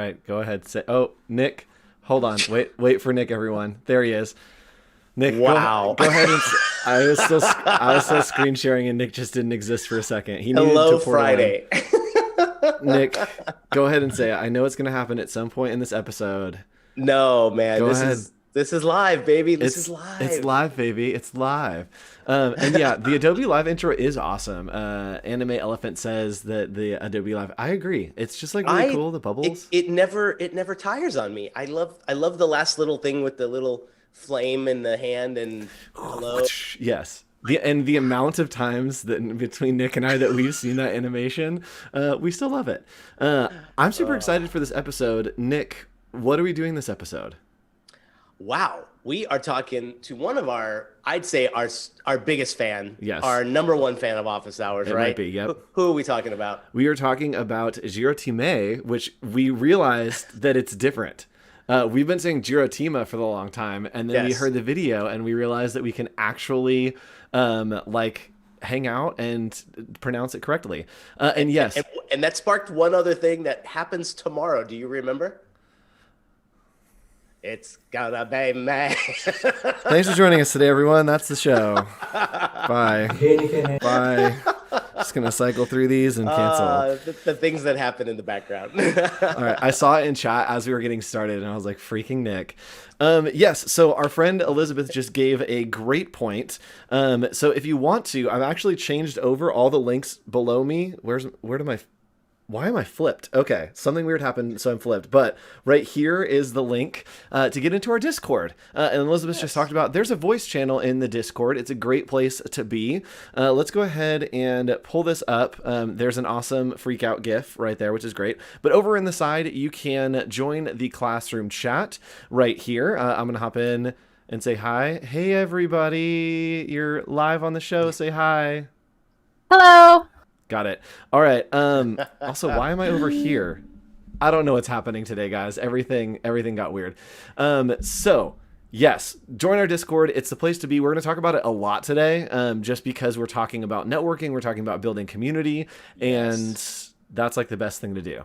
right. Go ahead. Say. Oh, Nick. Hold on. Wait for Nick. Everyone. There he is. Nick. Wow. Go ahead and. I was still screen sharing, and Nick just didn't exist for a second. He needed to Hello, portal in. Friday. Nick, go ahead and say it. I know it's going to happen at some point in this episode. No, man, Go this ahead. is this is live, baby. This is It's live. live, baby. It's live. And yeah, the Adobe Live intro is awesome. Anime Elephant says that the Adobe Live. I agree. It's just like really I cool. The bubbles. it never tires on me. I love the last little thing with the little flame in the hand and hello. Yes. The amount of times that between Nick and I that we've seen that animation, we still love it. I'm super excited for this episode. Nick, what are we doing this episode? Wow. We are talking to one of I'd say our biggest fan, Yes. our number one fan of Office Hours, It right? might be, yep. Who are we talking about? We are talking about Jyotirmya, which we realized that it's different. We've been saying Jyotirmya for the long time, and then we Yes. heard the video and we realized that we can actually like hang out and pronounce it correctly. And yes, And that sparked one other thing that happens tomorrow. Do you remember? It's gonna be me. thanks for joining us today, everyone. That's the show. Bye. Bye. Just gonna cycle through these and cancel. The things that happen in the background. All right, I saw it in chat as we were getting started, and I was like, "Freaking Nick!" Yes, so our friend Elizabeth just gave a great point. So if you want to, I've actually changed over all the links below me. Why am I flipped? Okay, something weird happened, so I'm flipped. But right here is the link to get into our Discord. And Elizabeth just talked about there's a voice channel in the Discord. It's a great place to be. Let's go ahead and pull this up. There's an awesome freak out GIF right there, which is great. But over in the side, you can join the classroom chat right here. I'm going to hop in and say hi. Hey, everybody. You're live on the show. Say hi. Hello. Got it. All right. Also, why am I over here? I don't know what's happening today, guys. Everything got weird. So yes, join our Discord. It's the place to be. We're going to talk about it a lot today, just because we're talking about networking. We're talking about building community, and that's like the best thing to do.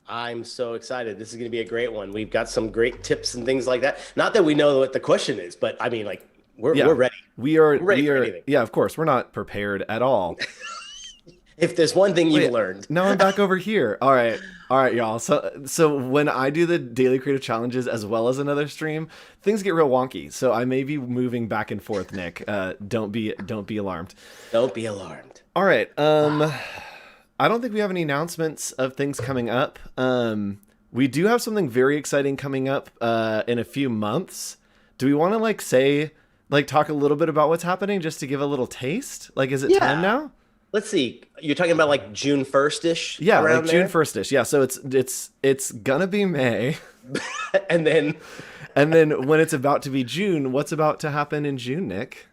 I'm so excited. This is going to be a great one. We've got some great tips and things like that. Not that we know what the question is, but I mean, like, we're ready. We are. Ready for anything. Yeah, of course. We're not prepared at all. If there's one thing you've Wait, learned. now I'm back over here. All right, y'all. So when I do the daily creative challenges as well as another stream, things get real wonky. So I may be moving back and forth, Nick. Don't be alarmed. Don't be alarmed. All right. I don't think we have any announcements of things coming up. We do have something very exciting coming up in a few months. Do we want to talk a little bit about what's happening just to give a little taste? Like, is it time now? Let's see. You're talking about like June 1st-ish? Yeah, around like there? June 1st-ish. Yeah, so it's gonna be May. And then When it's about to be June, what's about to happen in June, Nick?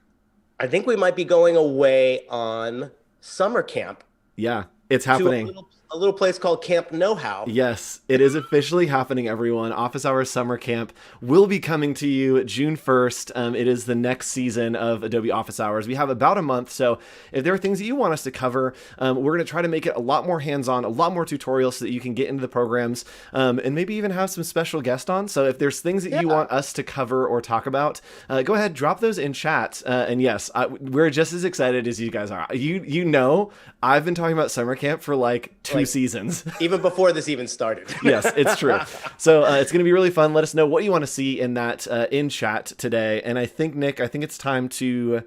I think we might be going away on summer camp Yeah, it's to happening. a little place called Camp Know How. Yes, it is officially happening, everyone. Office Hours Summer Camp will be coming to you June 1st. It is the next season of Adobe Office Hours. We have about a month, so if there are things that you want us to cover, we're going to try to make it a lot more hands-on, a lot more tutorials so that you can get into the programs, and maybe even have some special guests on. So if there's things that you want us to cover or talk about, go ahead, drop those in chat. And yes, we're just as excited as you guys are. You know, I've been talking about summer camp for like two seasons. Even before this even started. Yes, it's true. So it's going to be really fun. Let us know what you want to see in that in chat today. And I think, Nick, it's time to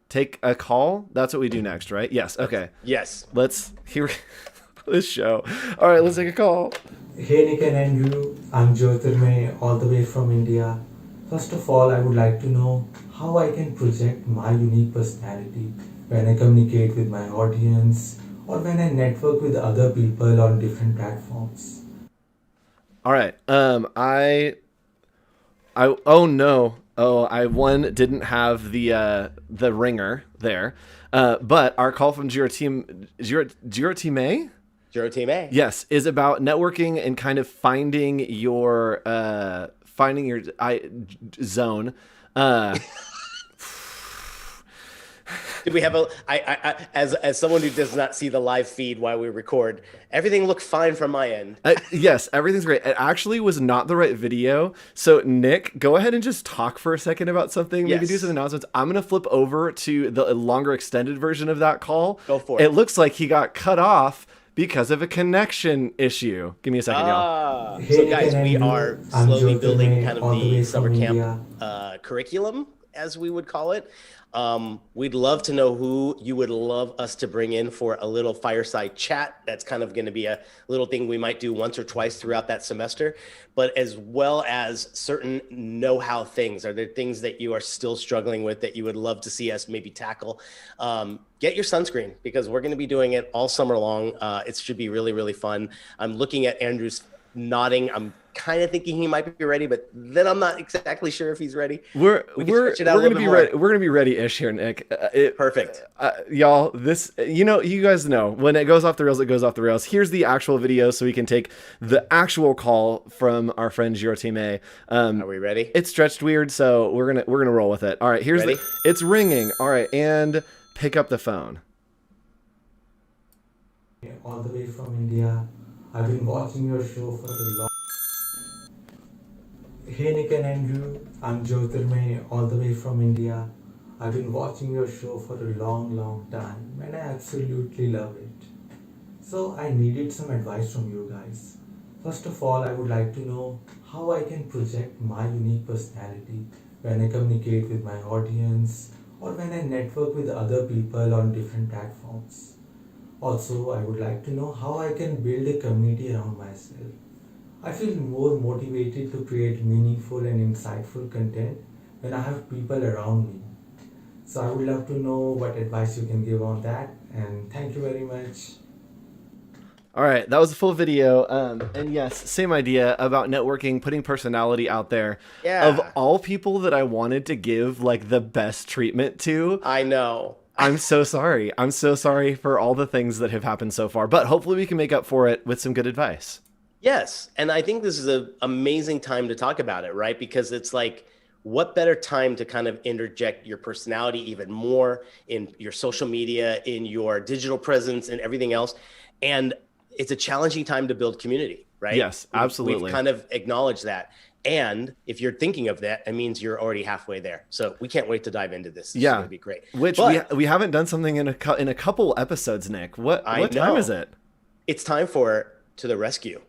take a call. That's what we do next, right? Yes. Okay. Yes. Let's hear this show. All right, let's take a call. Hey Nick and Andrew, I'm Jyotirmya all the way from India. First of all, I would like to know how I can project my unique personality when I communicate with my audience or when I network with other people on different platforms. All right. Oh no. Oh, I didn't have the ringer there. But our call from Jyotirmya? Jyotirmya. Yes, is about networking and kind of finding your zone. Did we have as someone who does not see the live feed while we record, everything looked fine from my end. Yes, everything's great. It actually was not the right video. So Nick, go ahead and just talk for a second about something. Maybe do some announcements. I'm going to flip over to the longer extended version of that call. Go for it. It looks like he got cut off because of a connection issue. Give me a second, y'all. So guys, we are slowly building kind of the summer camp curriculum, as we would call it. We'd love to know who you would love us to bring in for a little fireside chat. That's kind of going to be a little thing we might do once or twice throughout that semester, but as well as certain know-how things. Are there things that you are still struggling with that you would love to see us maybe tackle? Get your sunscreen, because we're going to be doing it all summer long. It should be really, really fun. I'm looking at Andrew's nodding. I'm kind of thinking he might be ready, but then I'm not exactly sure if he's ready. We're gonna be ready. We're gonna be ready-ish here, Nick. Perfect, y'all. This, you guys know when it goes off the rails, it goes off the rails. Here's the actual video, so we can take the actual call from our friend Jyotirmya. Are we ready? It's stretched weird, so we're gonna roll with it. All right, here's it's ringing. All right, and pick up the phone. All the way from India. I've been watching your show for a long. Hey Nick and Andrew, I'm Jyotirmya, all the way from India. I've been watching your show for a long time and I absolutely love it. So I needed some advice from you guys. First of all, I would like to know how I can project my unique personality when I communicate with my audience or when I network with other people on different platforms. Also, I would like to know how I can build a community around myself. I feel more motivated to create meaningful and insightful content when I have people around me. So I would love to know what advice you can give on that, and thank you very much. All right, that was a full video. And yes, same idea about networking, putting personality out there. Yeah. Of all people that I wanted to give like the best treatment to, I know. I'm so sorry. I'm so sorry for all the things that have happened so far, but hopefully we can make up for it with some good advice. Yes. And I think this is an amazing time to talk about it, right? Because it's like, what better time to kind of interject your personality even more in your social media, in your digital presence and everything else. And it's a challenging time to build community, right? Yes, absolutely. We've kind of acknowledged that. And if you're thinking of that, it means you're already halfway there. So we can't wait to dive into this. It's going to be great. Which we haven't done something in a couple episodes, Nick. What time is it? It's time for To the Rescue.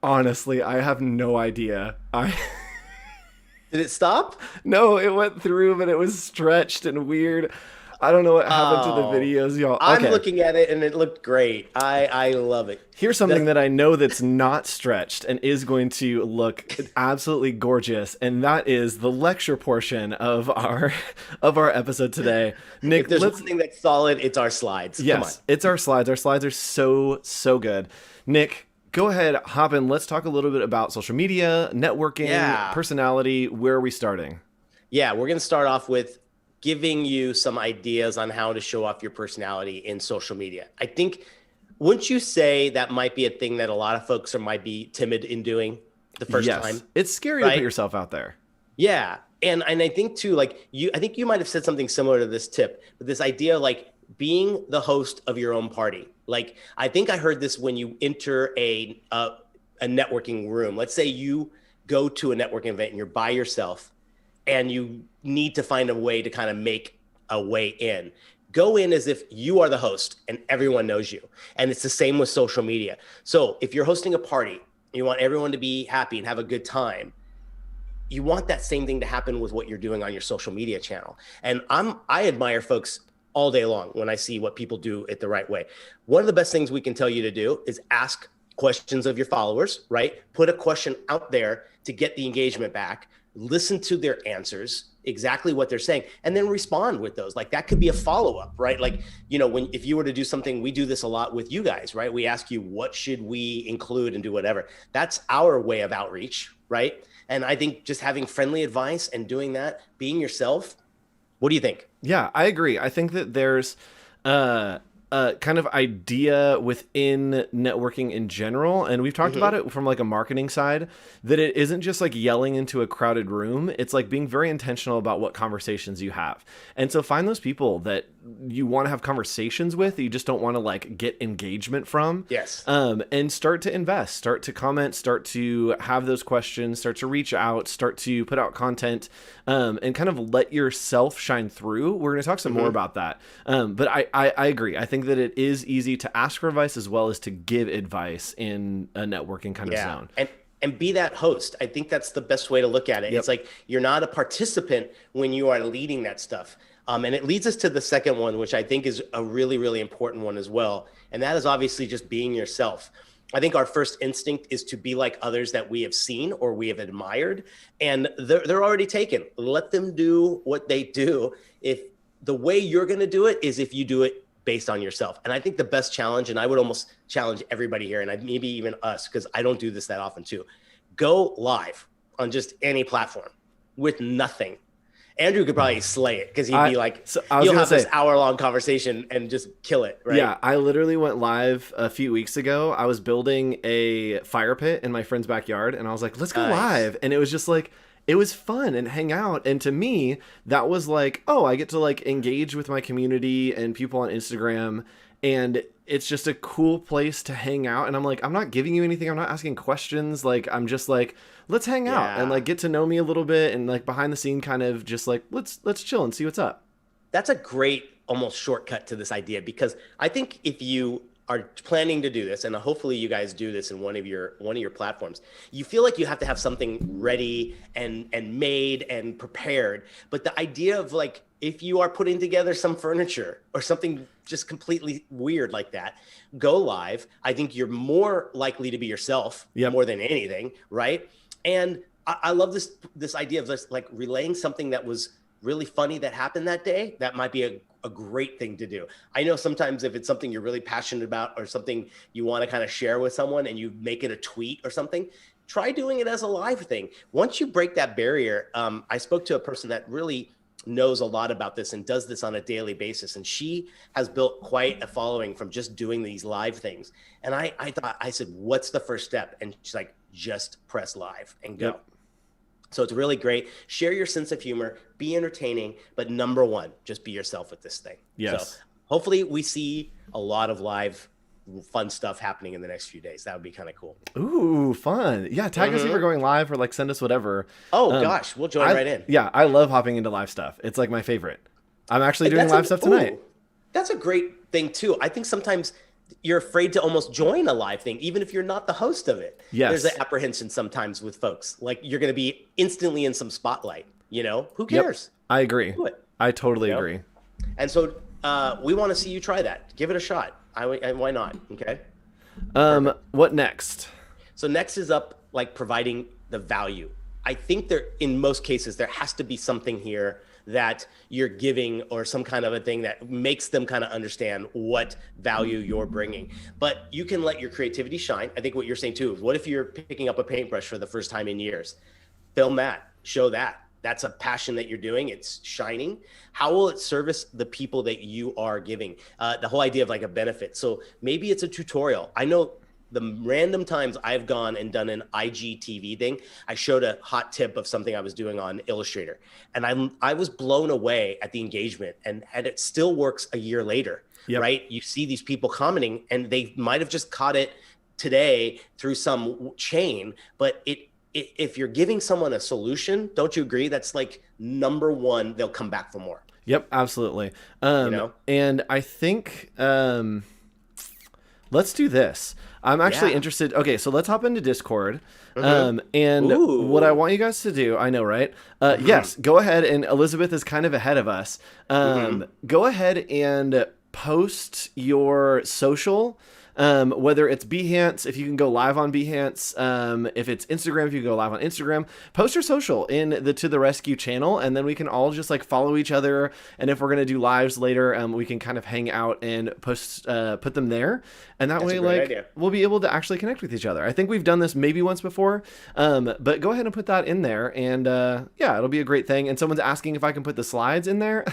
Honestly, I have no idea. Did it stop? No, it went through, but it was stretched and weird. I don't know what happened to the videos, y'all. Okay. I'm looking at it and it looked great. I love it. Here's something that I know that's not stretched and is going to look absolutely gorgeous, and that is the lecture portion of our episode today. Nick, if there's one thing that's solid, it's our slides. Yes, come on. It's our slides. Our slides are so good. Nick, go ahead, hop in. Let's talk a little bit about social media, networking, personality. Where are we starting? Yeah, we're going to start off with giving you some ideas on how to show off your personality in social media. I think, wouldn't you say that might be a thing that a lot of folks might be timid in doing the first time? It's scary to put yourself out there. Yeah. And I think too, like I think you might have said something similar to this tip, but this idea of like being the host of your own party. Like, I think I heard this when you enter a networking room. Let's say you go to a networking event and you're by yourself and you need to find a way to kind of make a way in. Go in as if you are the host and everyone knows you. And it's the same with social media. So if you're hosting a party, you want everyone to be happy and have a good time, you want that same thing to happen with what you're doing on your social media channel. And I admire folks all day long when I see what people do it the right way. One of the best things we can tell you to do is ask questions of your followers, right? Put a question out there to get the engagement back, listen to their answers, exactly what they're saying, and then respond with those. Like that could be a follow-up, right? Like, if you were to do something, we do this a lot with you guys, right? We ask you, what should we include and do whatever. That's our way of outreach, right? And I think just having friendly advice and doing that, being yourself. What do you think? Yeah, I agree. I think that there's kind of idea within networking in general, and we've talked about it from like a marketing side, that it isn't just like yelling into a crowded room. It's like being very intentional about what conversations you have. And so find those people that you want to have conversations with, that you just don't want to like get engagement from. Yes. And start to invest, start to comment, start to have those questions, start to reach out, start to put out content, and kind of let yourself shine through. We're going to talk some more about that. But I agree. I think that it is easy to ask for advice as well as to give advice in a networking kind of zone. And be that host. I think that's the best way to look at it. It's like you're not a participant when you are leading that stuff. And it leads us to the second one, which I think is a really, really important one as well. And that is obviously just being yourself. I think our first instinct is to be like others that we have seen or we have admired, and they're already taken. Let them do what they do. If the way you're going to do it is if you do it based on yourself. And I think the best challenge, and I would almost challenge everybody here, and maybe even us, because I don't do this that often too, go live on just any platform with nothing. Andrew could probably slay it because he'd be like, you'll have this hour-long conversation and just kill it, right? Yeah, I literally went live a few weeks ago. I was building a fire pit in my friend's backyard, and I was like, let's go live. And it was just like, it was fun and hang out. And to me, that was like, oh, I get to like engage with my community and people on Instagram, and it's just a cool place to hang out. And I'm like, I'm not giving you anything. I'm not asking questions. Like, I'm just like, let's hang out and like get to know me a little bit, and like behind the scene kind of just like, let's chill and see what's up. That's a great almost shortcut to this idea, because I think if you are planning to do this, and hopefully you guys do this in one of your platforms, you feel like you have to have something ready and made and prepared. But the idea of like, if you are putting together some furniture or something just completely weird like that, go live. I think you're more likely to be yourself more than anything, right? And I love this idea of just like relaying something that was really funny that happened that day. That might be a great thing to do. I know sometimes if it's something you're really passionate about or something you want to kind of share with someone and you make it a tweet or something, try doing it as a live thing. Once you break that barrier, I spoke to a person that really knows a lot about this and does this on a daily basis. And she has built quite a following from just doing these live things. And I said, what's the first step? And she's like, just press live and go. So it's really great. Share your sense of humor, be entertaining, but number one, just be yourself with this thing. Yes. So hopefully we see a lot of live fun stuff happening in the next few days. That would be kind of cool. Ooh, fun. Yeah, tag us if you're going live, or like send us whatever. Oh gosh, we'll join right in. Yeah, I love hopping into live stuff. It's like my favorite. I'm actually doing live stuff tonight. That's a great thing too. I think sometimes you're afraid to almost join a live thing, even if you're not the host of it. Yes. There's an apprehension sometimes with folks. Like you're going to be instantly in some spotlight, who cares? Yep. I agree. Do it. I totally agree. And so we want to see you try that. Give it a shot. Why not? Okay. What next? So next is up, like providing the value. I think in most cases, there has to be something here that you're giving, or some kind of a thing that makes them kind of understand what value you're bringing. But you can let your creativity shine. I think what you're saying too is, what if you're picking up a paintbrush for the first time in years? Film that, show that. That's a passion that you're doing. It's shining. How will it service the people that you are giving? The whole idea of like a benefit. So maybe it's a tutorial. I know the random times I've gone and done an IGTV thing, I showed a hot tip of something I was doing on Illustrator, and I was blown away at the engagement, and it still works a year later, right? You see these people commenting, and they might have just caught it today through some chain, but if you're giving someone a solution, don't you agree? That's like number one, they'll come back for more. Yep, absolutely. And I think let's do this. I'm actually interested. Okay, so let's hop into Discord. And what I want you guys to do, I know, right? Yes, go ahead. And Elizabeth is kind of ahead of us. Go ahead and post your social Whether it's Behance, if you can go live on Behance, if it's Instagram, if you can go live on Instagram, post your social in the To The Rescue channel, and then we can all just like follow each other. And if we're going to do lives later, we can kind of hang out and put them there. And that way, like, idea. We'll be able to actually connect with each other. I think we've done this maybe once before, but go ahead and put that in there. And yeah, it'll be a great thing. And someone's asking if I can put the slides in there.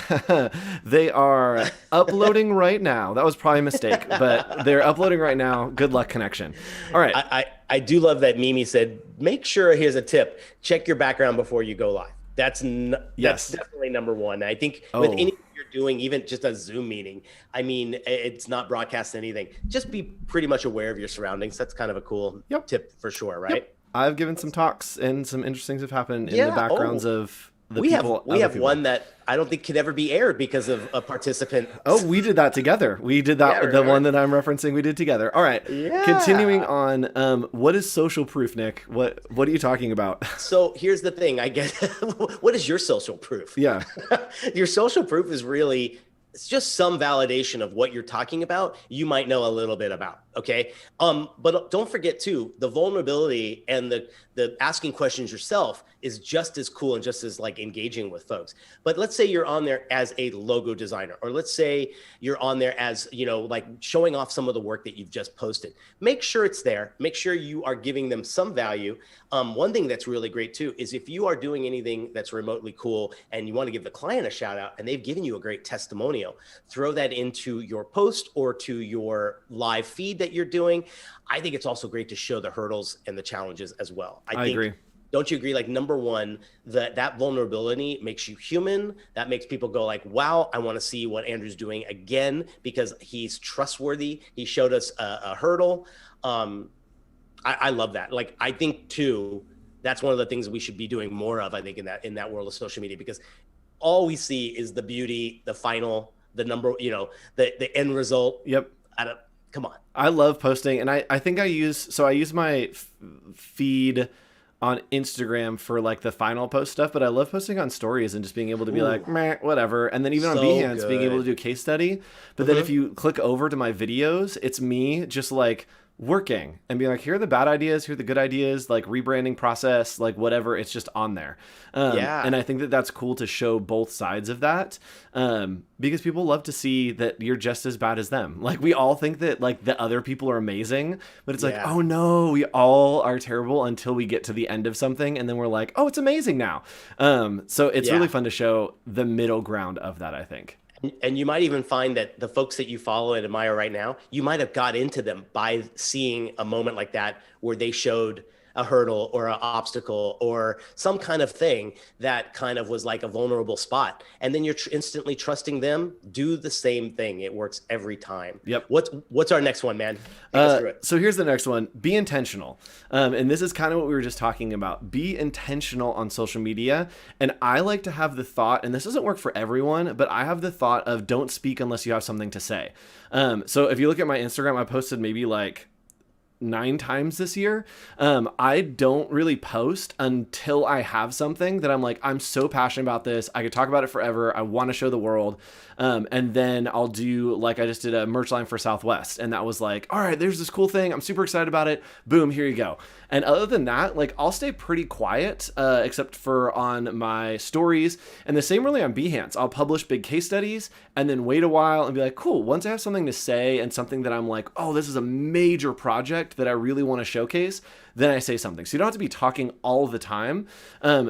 They are uploading right now. That was probably a mistake, but they're uploading right now. Good luck, connection. All right. I do love that Mimi said, make sure, here's a tip, check your background before you go live. That's definitely number one. I think with anything you're doing, even just a Zoom meeting, I mean, it's not broadcasting anything. Just be pretty much aware of your surroundings. That's kind of a cool tip for sure, right? Yep. I've given some talks and some interesting things have happened in the backgrounds of the people. We have one that I don't think could ever be aired because of a participant. Oh, we did that together. We did that. One that I'm referencing, we did together. All right. Yeah. Continuing on. What is social proof, Nick? What are you talking about? So here's the thing. I guess. What is your social proof? Yeah. Your social proof is really, it's just some validation of what you're talking about. You might know a little bit about. Okay. But don't forget too, the vulnerability and the asking questions yourself is just as cool and just as like engaging with folks. But let's say you're on there as a logo designer, or let's say you're on there as, like showing off some of the work that you've just posted. Make sure it's there. Make sure you are giving them some value. One thing that's really great too, is if you are doing anything that's remotely cool and you want to give the client a shout out and they've given you a great testimonial, throw that into your post or to your live feed that you're doing. I think it's also great to show the hurdles and the challenges as well. I agree. Don't you agree? Like, number one, that vulnerability makes you human. That makes people go like, wow, I want to see what Andrew's doing again because he's trustworthy. He showed us a hurdle. I love that. Like, I think too, that's one of the things we should be doing more of, I think, in that world of social media, because all we see is the beauty, the final, the number, the end result. Yep. Come on. I love posting, and I think I use my feed on Instagram for like the final post stuff, but I love posting on stories and just being able to be like, meh, whatever. And then even on Behance, being able to do a case study. But then if you click over to my videos, it's me just like working and being like, here are the bad ideas, here are the good ideas, like rebranding process, like whatever, it's just on there. And I think that that's cool to show both sides of that, because people love to see that you're just as bad as them. Like, we all think that like the other people are amazing, but it's like, oh no, we all are terrible until we get to the end of something, and then we're like, oh, it's amazing now. So it's really fun to show the middle ground of that, I think. And you might even find that the folks that you follow and admire right now, you might have got into them by seeing a moment like that where they showed a hurdle or an obstacle or some kind of thing that kind of was like a vulnerable spot. And then you're instantly trusting them. Do the same thing. It works every time. Yep. What's our next one, man? Take us through it. So here's the next one. Be intentional. And this is kind of what we were just talking about. Be intentional on social media. And I like to have the thought, and this doesn't work for everyone, but I have the thought of don't speak unless you have something to say. So if you look at my Instagram, I posted maybe like 9 times this year. I don't really post until I have something that I'm like, I'm so passionate about this. I could talk about it forever. I want to show the world. And then I'll do, like, I just did a merch line for Southwest, and that was like, all right, there's this cool thing. I'm super excited about it. Boom, here you go. And other than that, like, I'll stay pretty quiet, except for on my stories. And the same really on Behance. I'll publish big case studies and then wait a while and be like, cool, once I have something to say and something that I'm like, oh, this is a major project that I really want to showcase, then I say something. So you don't have to be talking all the time.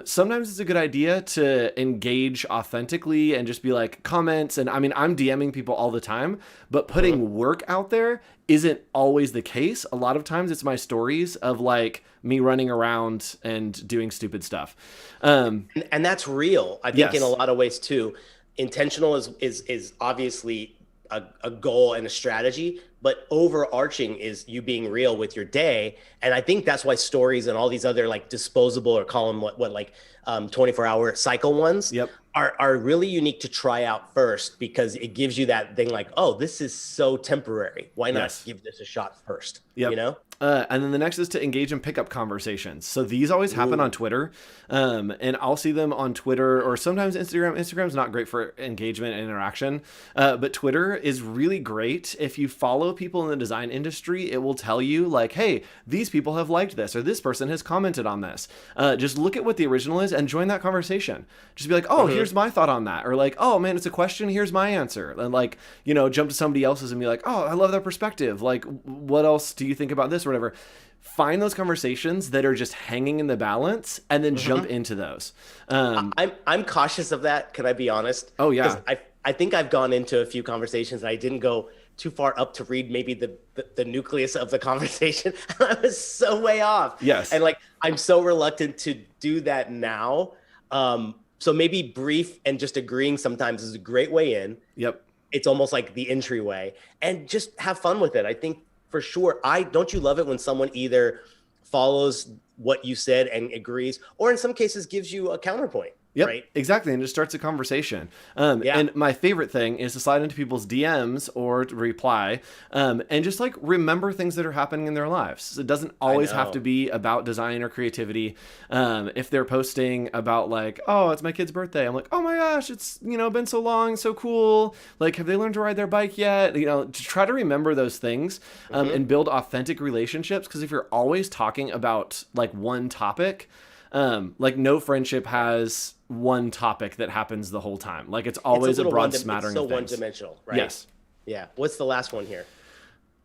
Sometimes it's a good idea to engage authentically and just be like comments. And I mean, I'm DMing people all the time, but putting work out there isn't always the case. A lot of times it's my stories of like me running around and doing stupid stuff. And that's real. I think in a lot of ways too. Intentional is obviously a goal and a strategy, but overarching is you being real with your day. And I think that's why stories and all these other like disposable, or call them like 24-hour cycle ones are really unique to try out first, because it gives you that thing like, oh, this is so temporary. Why not give this a shot first? Yep. You know? And then the next is to engage in pickup conversations. So these always happen on Twitter. And I'll see them on Twitter or sometimes Instagram. Instagram's not great for engagement and interaction. But Twitter is really great. If you follow people in the design industry, it will tell you like, hey, these people have liked this or this person has commented on this. Just look at what the original is and join that conversation. Just be like, oh, here's my thought on that. Or like, oh man, it's a question. Here's my answer. And like, you know, jump to somebody else's and be like, oh, I love that perspective. Like, what else do you think about this or whatever? Find those conversations that are just hanging in the balance and then jump into those. I'm cautious of that. Can I be honest? Oh yeah. I think I've gone into a few conversations and I didn't go too far up to read maybe the nucleus of the conversation. I was so way off. Yes. And like, I'm so reluctant to do that now. So maybe brief and just agreeing sometimes is a great way in. Yep. It's almost like the entryway, and just have fun with it. I think for sure. Don't you love it when someone either follows what you said and agrees, or in some cases gives you a counterpoint? Yep, right? Exactly. And just starts a conversation. And my favorite thing is to slide into people's DMs or to reply and just like remember things that are happening in their lives. So it doesn't always have to be about design or creativity. If they're posting about like, oh, it's my kid's birthday. I'm like, oh my gosh, it's, you know, been so long, so cool. Like, have they learned to ride their bike yet? You know, to try to remember those things and build authentic relationships. Because if you're always talking about like one topic, like no friendship has one topic that happens the whole time. Like it's always a broad smattering of things. It's so one-dimensional, right? Yes. Yeah. What's the last one here?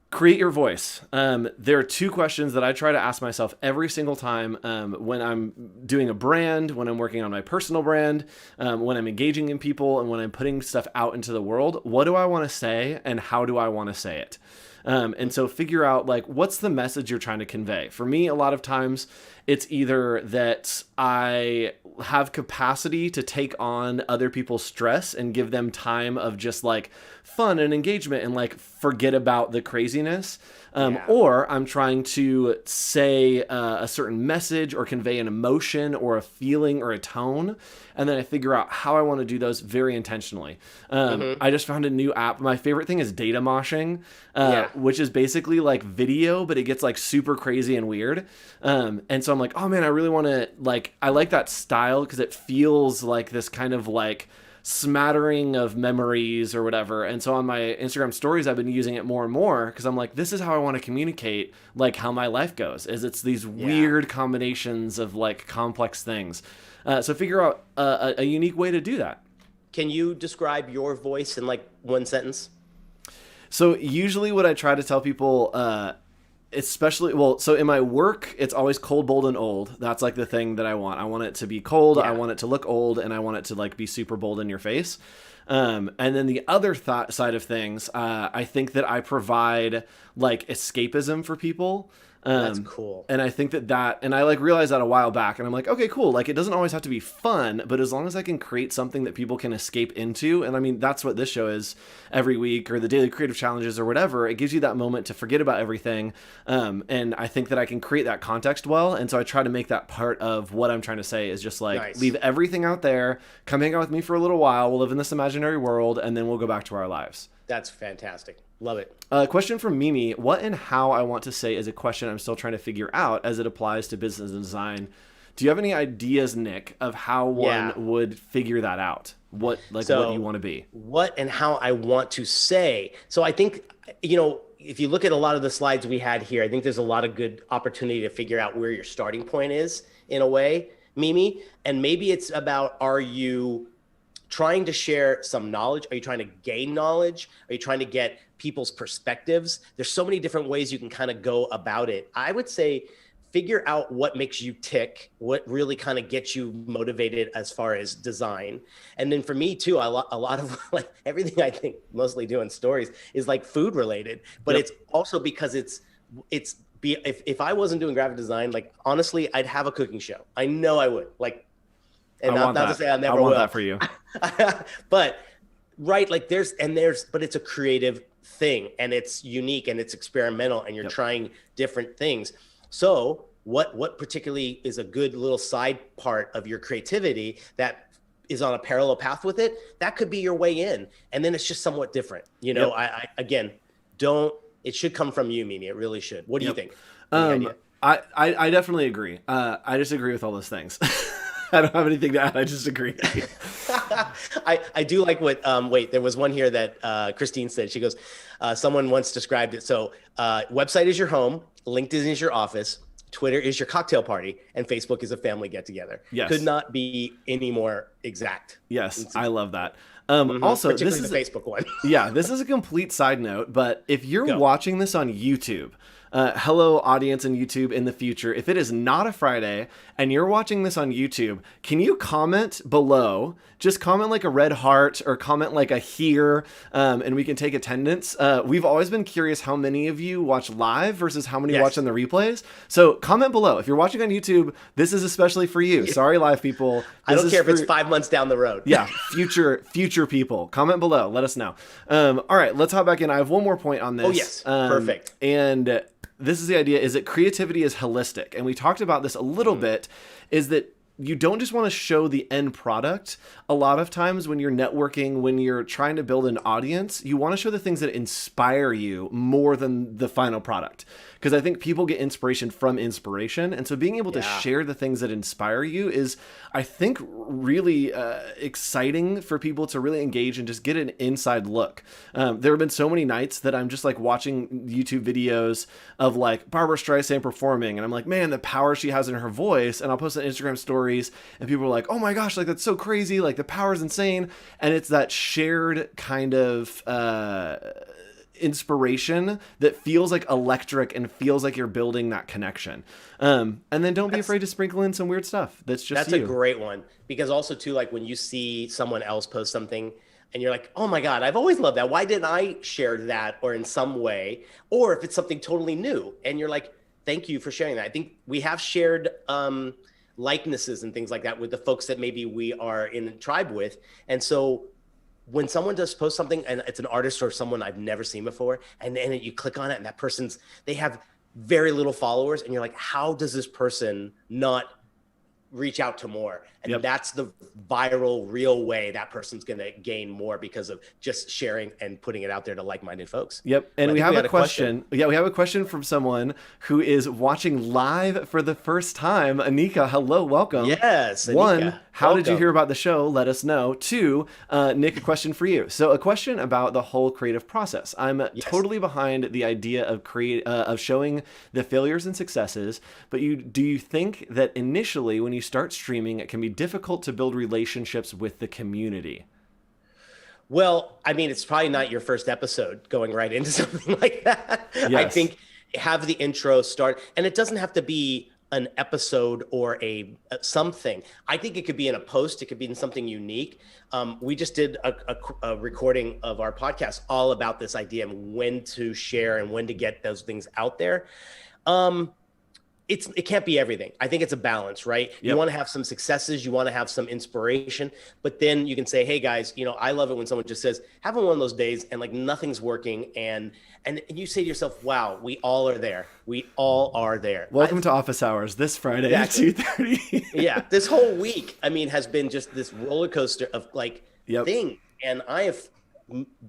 Create your voice. There are two questions that I try to ask myself every single time when I'm doing a brand, when I'm working on my personal brand, when I'm engaging in people, and when I'm putting stuff out into the world. What do I want to say and how do I want to say it? And so figure out like, what's the message you're trying to convey? For me, a lot of times it's either that I have capacity to take on other people's stress and give them time of just like fun and engagement and like forget about the craziness. Or I'm trying to say a certain message or convey an emotion or a feeling or a tone. And then I figure out how I want to do those very intentionally. I just found a new app. My favorite thing is data moshing, which is basically like video, but it gets like super crazy and weird. And so I'm like, oh man, I really want to like, I like that style because it feels like this kind of like smattering of memories or whatever. And so on my Instagram stories, I've been using it more and more because I'm like, this is how I want to communicate like how my life goes, is it's these weird combinations of like complex things. So figure out a unique way to do that. Can you describe your voice in like one sentence? So usually what I try to tell people, especially, so in my work, it's always cold, bold, and old. That's like the thing that I want. I want it to be cold. I want it to look old, and I want it to like be super bold in your face. And then the other side of things, I think that I provide like escapism for people. That's cool. And I think and I like realized that a while back, and I'm like, okay, cool. Like it doesn't always have to be fun, but as long as I can create something that people can escape into. And I mean, that's what this show is every week, or the daily creative challenges or whatever. It gives you that moment to forget about everything. And I think that I can create that context well. And so I try to make that part of what I'm trying to say is just like, leave everything out there, come hang out with me for a little while. We'll live in this imaginary world, and then we'll go back to our lives. That's fantastic. Love it. Question from Mimi. What and how I want to say is a question I'm still trying to figure out as it applies to business and design. Do you have any ideas, Nick, of how one would figure that out? What you want to be? What and how I want to say. So I think, you know, if you look at a lot of the slides we had here, I think there's a lot of good opportunity to figure out where your starting point is in a way, Mimi. And maybe it's about, are you trying to share some knowledge? Are you trying to gain knowledge? Are you trying to get people's perspectives? There's so many different ways you can kind of go about it. I would say figure out what makes you tick, what really kind of gets you motivated as far as design. And then for me too, a lot of like everything I think mostly do in stories is like food related, but it's also because if I wasn't doing graphic design, like honestly, I'd have a cooking show. I know I would, like, and not to say I never will. I want that for you. But right, like but it's a creative thing, and it's unique, and it's experimental, and you're trying different things. So what particularly is a good little side part of your creativity that is on a parallel path with it? That could be your way in, and then it's just somewhat different. You know, I again, it should come from you, Mimi. It really should. What do you think? Any idea? I definitely agree. I disagree with all those things. I don't have anything to add. I just agree. I do like what, wait, there was one here that Christine said. She goes, someone once described it. So website is your home, LinkedIn is your office, Twitter is your cocktail party, and Facebook is a family get together. Yes. Could not be any more exact. Yes, I love that. Mm-hmm. Also, particularly this is the Facebook one. yeah, this is a complete side note, but if you're Go. watching this on YouTube, hello audience in YouTube in the future, if it is not a Friday and you're watching this on YouTube, can you comment below? Just comment like a red heart or comment like a here, and we can take attendance. We've always been curious how many of you watch live versus how many watch on the replays. So comment below. If you're watching on YouTube, this is especially for you. Sorry, live people. I don't care if it's 5 months down the road. Yeah, future people. Comment below. Let us know. All right, let's hop back in. I have one more point on this. Oh, yes. Perfect. And this is the idea, is that creativity is holistic. And we talked about this a little bit, is that you don't just want to show the end product. A lot of times when you're networking, when you're trying to build an audience, you want to show the things that inspire you more than the final product. Because I think people get inspiration from inspiration. And so being able to share the things that inspire you is, I think, really exciting for people to really engage and just get an inside look. There have been so many nights that I'm just like watching YouTube videos of like Barbara Streisand performing. And I'm like, man, the power she has in her voice. And I'll post on Instagram stories and people are like, oh my gosh, like that's so crazy. Like the power is insane. And it's that shared kind of inspiration that feels like electric and feels like you're building that connection. And then don't be afraid to sprinkle in some weird stuff. That's a great one, because also too, like when you see someone else post something and you're like, oh my God, I've always loved that. Why didn't I share that? Or in some way, or if it's something totally new and you're like, thank you for sharing that. I think we have shared likenesses and things like that with the folks that maybe we are in a tribe with. And so when someone does post something and it's an artist or someone I've never seen before, and then you click on it and that they have very little followers, and you're like, how does this person not reach out to more? And that's the viral, real way that person's going to gain more, because of just sharing and putting it out there to like-minded folks. Yep. And we have a question. Yeah, we have a question from someone who is watching live for the first time. Anika, hello, welcome. Yes. Anika, one, how did you welcome. hear about the show? Let us know. Two, Nick, a question for you. So a question about the whole creative process. I'm totally behind the idea of showing the failures and successes, but do you think that initially when you start streaming, it can be difficult to build relationships with the community? Well, I mean, it's probably not your first episode going right into something like that. Yes. I think have the intro start, and it doesn't have to be an episode or something. I think it could be in a post. It could be in something unique. We just did a recording of our podcast all about this idea of when to share and when to get those things out there. It can't be everything. I think it's a balance, right? Yep. You want to have some successes, you want to have some inspiration, but then you can say, hey guys, I love it when someone just says, having one of those days and like nothing's working, and you say to yourself, wow, we all are there. We all are there. Welcome to Office Hours this Friday at 2:30. Yeah, this whole week, has been just this roller coaster of thing. And I have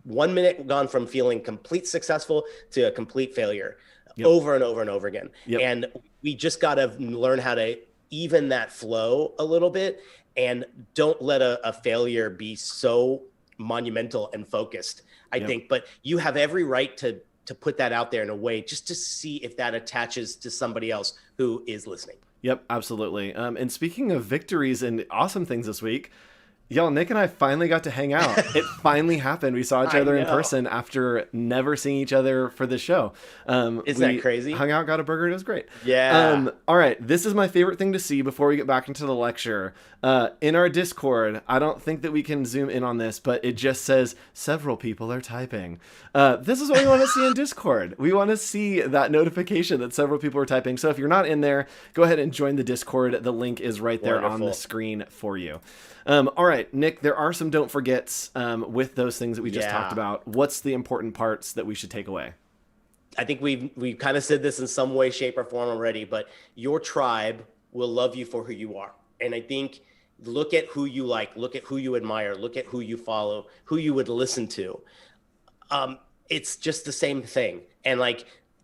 1 minute gone from feeling complete successful to a complete failure. Over and over and over again. And we just got to learn how to even that flow a little bit, and don't let a failure be so monumental and focused, I think. But you have every right to put that out there in a way just to see if that attaches to somebody else who is listening. Yep, absolutely. And speaking of victories and awesome things this week, y'all, Nick and I finally got to hang out. It finally happened. We saw each other in person after never seeing each other for the show. Isn't that crazy? Hung out, got a burger. It was great. Yeah. All right. This is my favorite thing to see before we get back into the lecture. In our Discord, I don't think that we can zoom in on this, but it just says several people are typing. This is what we want to see in Discord. We want to see that notification that several people are typing. So if you're not in there, go ahead and join the Discord. The link is right there on the screen for you. All right, Nick, there are some don't forgets with those things that we just talked about. What's the important parts that we should take away? I think we've kind of said this in some way, shape, or form already, but your tribe will love you for who you are. And I think look at who you like, look at who you admire, look at who you follow, who you would listen to. It's just the same thing. And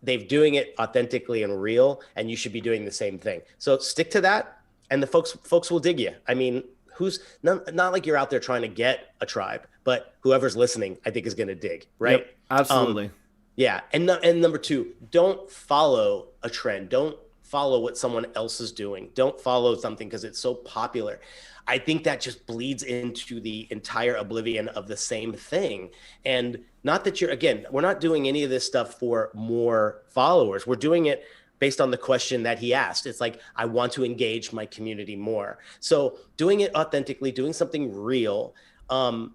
they're doing it authentically and real, and you should be doing the same thing. So stick to that, and the folks will dig you. I mean, who's not like you're out there trying to get a tribe, but whoever's listening, I think is going to dig, right? Yep, absolutely. Yeah. And number two, don't follow a trend. Don't follow what someone else is doing. Don't follow something because it's so popular. I think that just bleeds into the entire oblivion of the same thing. And not that we're not doing any of this stuff for more followers. We're doing it based on the question that he asked. It's like, I want to engage my community more. So doing it authentically, doing something real. Do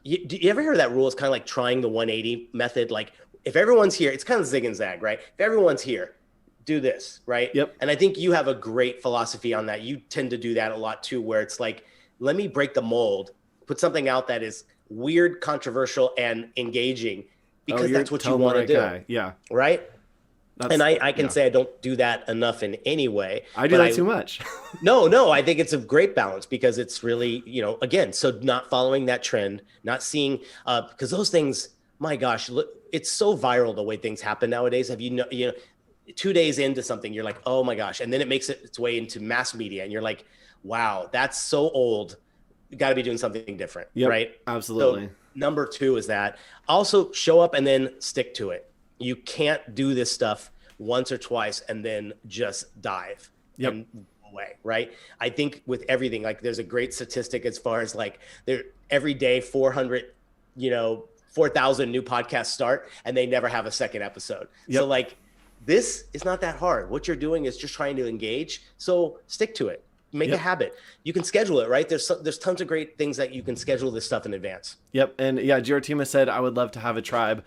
you ever hear that rule? It's kind of like trying the 180 method. Like if everyone's here, it's kind of zig and zag, right? If everyone's here, do this, right? Yep. And I think you have a great philosophy on that. You tend to do that a lot too, where it's like, let me break the mold, put something out that is weird, controversial, and engaging, because that's what you want to do. Guy. Yeah. Right? And I can say I don't do that enough in any way. I do that too much. No, I think it's a great balance, because it's really, again, so not following that trend, not seeing, because those things, my gosh, look, it's so viral the way things happen nowadays. Have you know, 2 days into something, you're like, oh my gosh. And then it makes its way into mass media and you're like, wow, that's so old. You got to be doing something different. Yep, right? Absolutely. So number two is that also show up and then stick to it. You can't do this stuff once or twice and then just dive and go away. Right. I think with everything, like there's a great statistic as far as like every day, 4,000 new podcasts start and they never have a second episode. Yep. So like, this is not that hard. What you're doing is just trying to engage. So stick to it. Make a habit. You can schedule it, right? There's tons of great things that you can schedule this stuff in advance. Yep. And yeah, Jyotirmya said, I would love to have a tribe.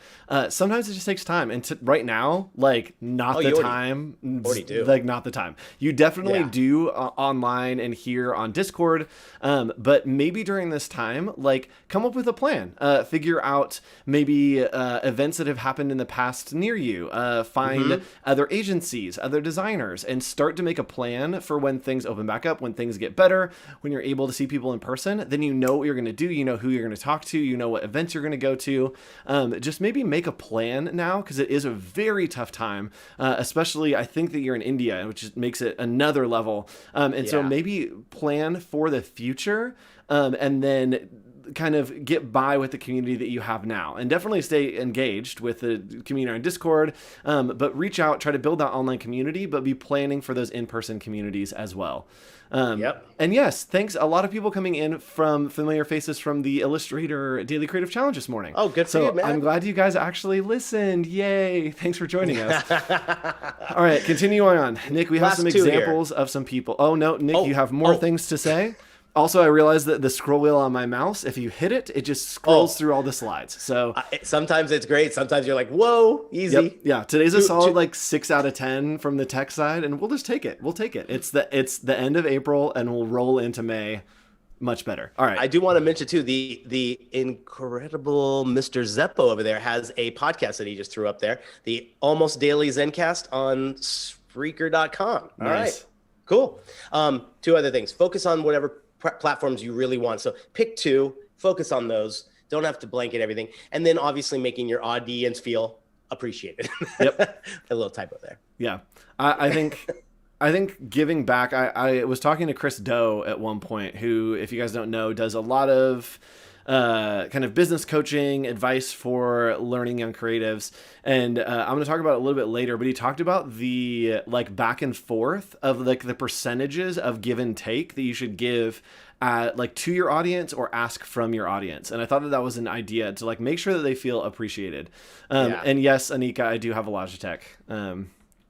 Sometimes it just takes time. And right now, like not the time. Already do. Like not the time. You definitely do online and here on Discord. But maybe during this time, like come up with a plan. Figure out maybe events that have happened in the past near you. Find other agencies, other designers, and start to make a plan for when things open back up, when things get better, when you're able to see people in person. Then you know what you're going to do. You know who you're going to talk to. You know what events you're going to go to. Just maybe make a plan now, because it is a very tough time, especially I think that you're in India, which makes it another level. So maybe plan for the future, and then kind of get by with the community that you have now, and definitely stay engaged with the community on Discord, but reach out, try to build that online community, but be planning for those in-person communities as well. And yes, thanks. A lot of people coming in from familiar faces from the Illustrator Daily Creative Challenge this morning. Oh, good for you, man. I'm glad you guys actually listened. Yay. Thanks for joining us. All right, continuing on. Nick, we have some examples of some people. Oh, no, Nick, you have more things to say? Also, I realized that the scroll wheel on my mouse, if you hit it, it just scrolls through all the slides. So sometimes it's great. Sometimes you're like, whoa, easy. Yep. Yeah. Today's a solid like 6 out of 10 from the tech side, and we'll just take it. We'll take it. It's the end of April, and we'll roll into May much better. All right. I do want to mention too, the incredible Mr. Zeppo over there has a podcast that he just threw up there, the Almost Daily Zencast on Spreaker.com. All right. Cool. Two other things. Focus on whatever platforms you really want. So pick two, focus on those. Don't have to blanket everything. And then obviously making your audience feel appreciated. Yep. A little typo there. Yeah. I think giving back, I was talking to Chris Doe at one point, who, if you guys don't know, does a lot of kind of business coaching, advice for learning young creatives. And I'm going to talk about it a little bit later, but he talked about the like back and forth of like the percentages of give and take that you should give like to your audience or ask from your audience. And I thought that was an idea to like make sure that they feel appreciated. And yes, Anika, I do have a Logitech.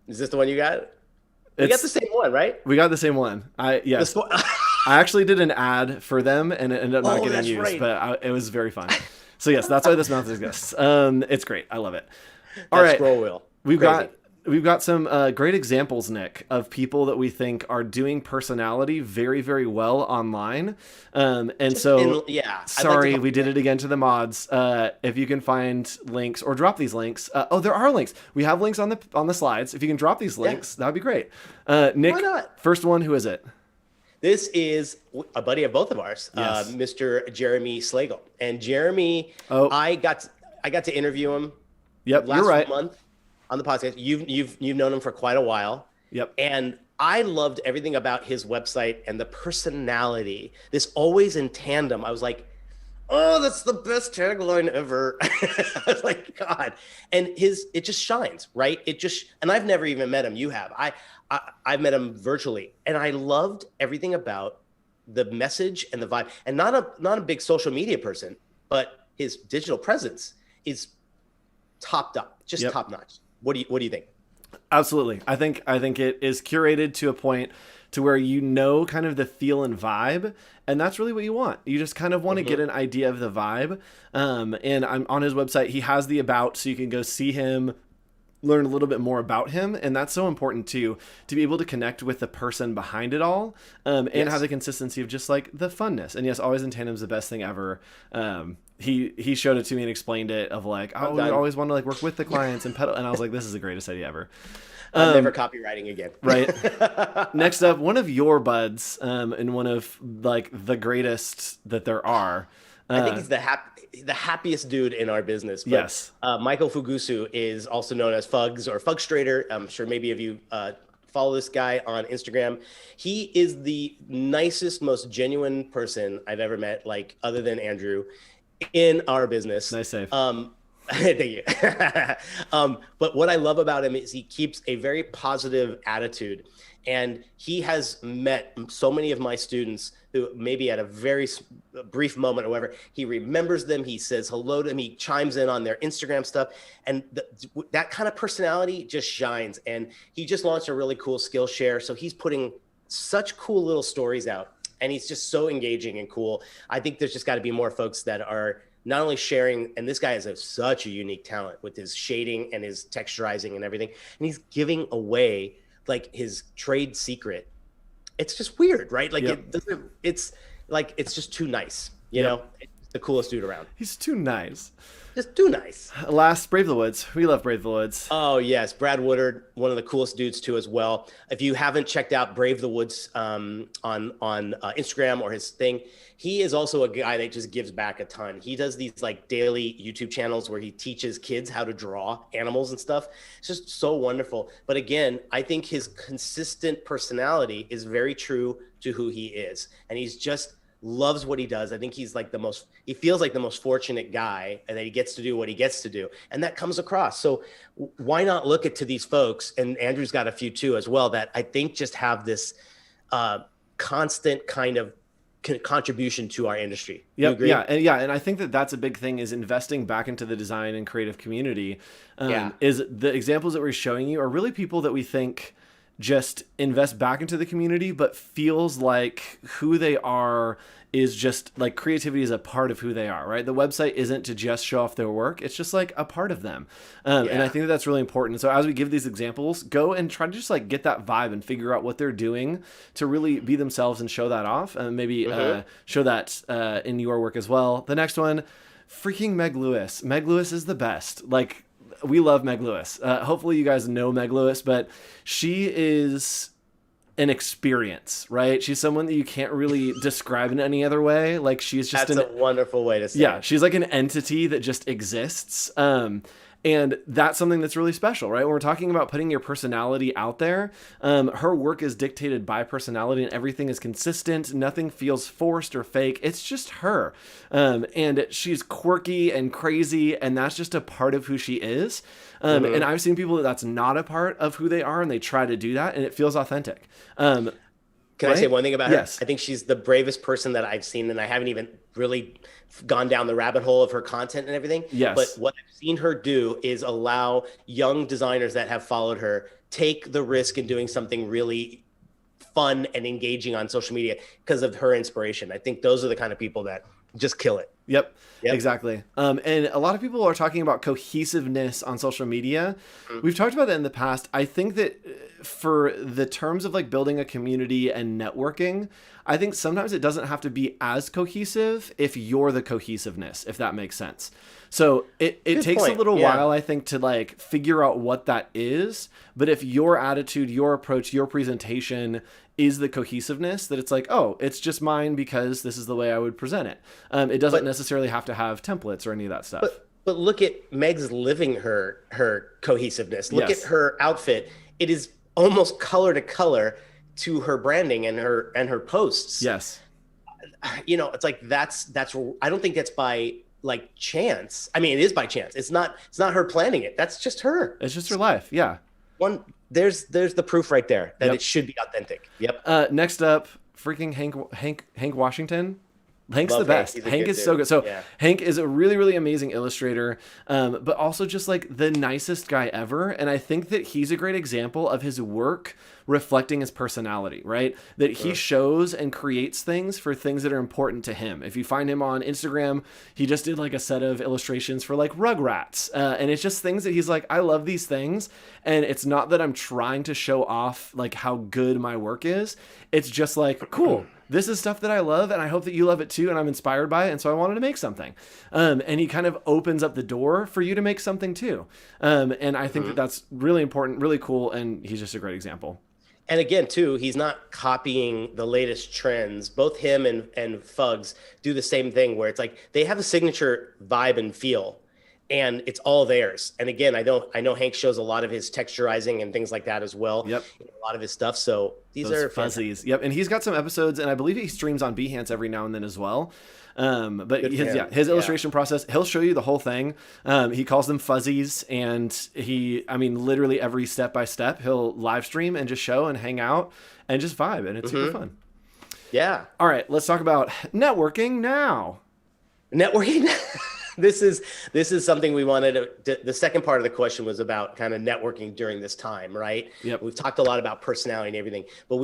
Is this the one you got? We got the same one, right? We got the same one. Yes. I actually did an ad for them, and it ended up not getting used, but it was very fun. So yes, that's why this mouth exists. It's great. I love it. All right. Scroll wheel. We've got some great examples, Nick, of people that we think are doing personality very, very well online. Sorry, we did it again to the mods. If you can find links or drop these links. There are links. We have links on the slides. If you can drop these links, that'd be great. Nick, why not? First one, who is it? This is a buddy of both of ours, Mr. Jeremy Slagle. And Jeremy, I got to interview him last month. on the podcast. You've known him for quite a while. Yep. And I loved everything about his website and the personality. This always in tandem. I was like, oh, that's the best tagline ever. I was like, God. And it just shines, right? And I've never even met him. You have. I've met him virtually. And I loved everything about the message and the vibe. And not a big social media person, but his digital presence is topped up, just top notch. What do you think? Absolutely. I think it is curated to a point to where you know kind of the feel and vibe, and that's really what you want. You just kind of want to get an idea of the vibe. And I'm on his website. He has the about, so you can go see him, learn a little bit more about him, and that's so important too, to be able to connect with the person behind it all, and have the consistency of just like the funness. And yes, always in tandem is the best thing ever. He showed it to me and explained it of like, oh, we always want to like work with the clients and pedal, and I was like, this is the greatest idea ever. I'm never copywriting again. Right. Next up, one of your buds, and one of like the greatest that there are. I think he's the happiest dude in our business. But, yes. Michael Fugusu is also known as Fugs or Fugstrader. I'm sure maybe if you follow this guy on Instagram, he is the nicest, most genuine person I've ever met, like other than Andrew, in our business. Nice save. Thank you. But what I love about him is he keeps a very positive attitude, and he has met so many of my students who maybe at a very brief moment or whatever, he remembers them. He says hello to them. He chimes in on their Instagram stuff, and that kind of personality just shines. And he just launched a really cool Skillshare. So he's putting such cool little stories out, and he's just so engaging and cool. I think there's just got to be more folks that are not only sharing, and this guy has such a unique talent with his shading and his texturizing and everything, and he's giving away like his trade secret. It's just weird, right? Like it's just too nice, you know? It's the coolest dude around. He's too nice. Just too nice. Last, Brave the Woods. We love Brave the Woods. Oh yes, Brad Woodard, one of the coolest dudes too as well. If you haven't checked out Brave the Woods on Instagram or his thing, he is also a guy that just gives back a ton. He does these like daily YouTube channels where he teaches kids how to draw animals and stuff. It's just so wonderful. But again, I think his consistent personality is very true to who he is, and he's just loves what he does. I think he's like he feels like the most fortunate guy, and that he gets to do what he gets to do. And that comes across. So why not look to these folks? And Andrew's got a few too as well, that I think just have this constant kind of contribution to our industry. Yep. And I think that's a big thing, is investing back into the design and creative community. Is the examples that we're showing you are really people that we think just invest back into the community, but feels like who they are is just like creativity is a part of who they are, right? The website isn't to just show off their work. It's just like a part of them. And I think that's really important. So as we give these examples, go and try to just like get that vibe and figure out what they're doing to really be themselves and show that off, and maybe show that in your work as well. The next one, freaking Meg Lewis. Meg Lewis is the best. Like, we love Meg Lewis. Hopefully you guys know Meg Lewis, but she is an experience, right? She's someone that you can't really describe in any other way. Like, she's just a wonderful way to say it. She's like an entity that just exists. And that's something that's really special, right? When we're talking about putting your personality out there, her work is dictated by personality, and everything is consistent. Nothing feels forced or fake. It's just her. And she's quirky and crazy, and that's just a part of who she is. And I've seen people that's not a part of who they are, and they try to do that, and it feels authentic. Can I say one thing about her? Yes. I think she's the bravest person that I've seen, and I haven't even really gone down the rabbit hole of her content and everything. Yes. But what I've seen her do is allow young designers that have followed her take the risk in doing something really fun and engaging on social media because of her inspiration. I think those are the kind of people that just kill it. Yep, exactly. And a lot of people are talking about cohesiveness on social media. We've talked about that in the past. I think that for the terms of like building a community and networking, I think sometimes it doesn't have to be as cohesive if you're the cohesiveness, if that makes sense. So it takes a little while, I think, to like figure out what that is. But if your attitude, your approach, your presentation is the cohesiveness, that it's like, oh, it's just mine because this is the way I would present it. It doesn't necessarily have to have templates or any of that stuff. but look at Meg's living her cohesiveness. Look at Yes. her outfit. It is almost color to color to her branding and her posts. Yes. It's like that's I don't think that's by like chance. I mean, it is by chance. It's not her planning it. That's just her. It's just her life. Yeah. There's the proof right there that Yep. it should be authentic. Yep. Next up, freaking Hank Washington. Hank's Love the Hank. best. He's a Hank good is so dude. good. So Yeah. Hank is a really, really amazing illustrator, but also just like the nicest guy ever. And I think that he's a great example of his work reflecting his personality, right? That he shows and creates things for things that are important to him. If you find him on Instagram, he just did like a set of illustrations for like Rugrats. And it's just things that he's like, I love these things. And it's not that I'm trying to show off like how good my work is. It's just like, cool. This is stuff that I love, and I hope that you love it too, and I'm inspired by it, and so I wanted to make something. And he kind of opens up the door for you to make something too. And I think that that's really important, really cool, and he's just a great example. And again, too, he's not copying the latest trends. Both him and Fugs do the same thing, where it's like they have a signature vibe and feel, and it's all theirs. And again, I know Hank shows a lot of his texturizing and things like that as well. Yep. A lot of his stuff. So these Those are fuzzies. Yep. And he's got some episodes, and I believe he streams on Behance every now and then as well. But his illustration process, he'll show you the whole thing. He calls them fuzzies, and literally every step by step, he'll live stream and just show and hang out and just vibe, and it's super fun. Yeah. All right, let's talk about networking now. Networking. This is something we wanted to, the second part of the question was about kind of networking during this time, right? Yep. We've talked a lot about personality and everything, but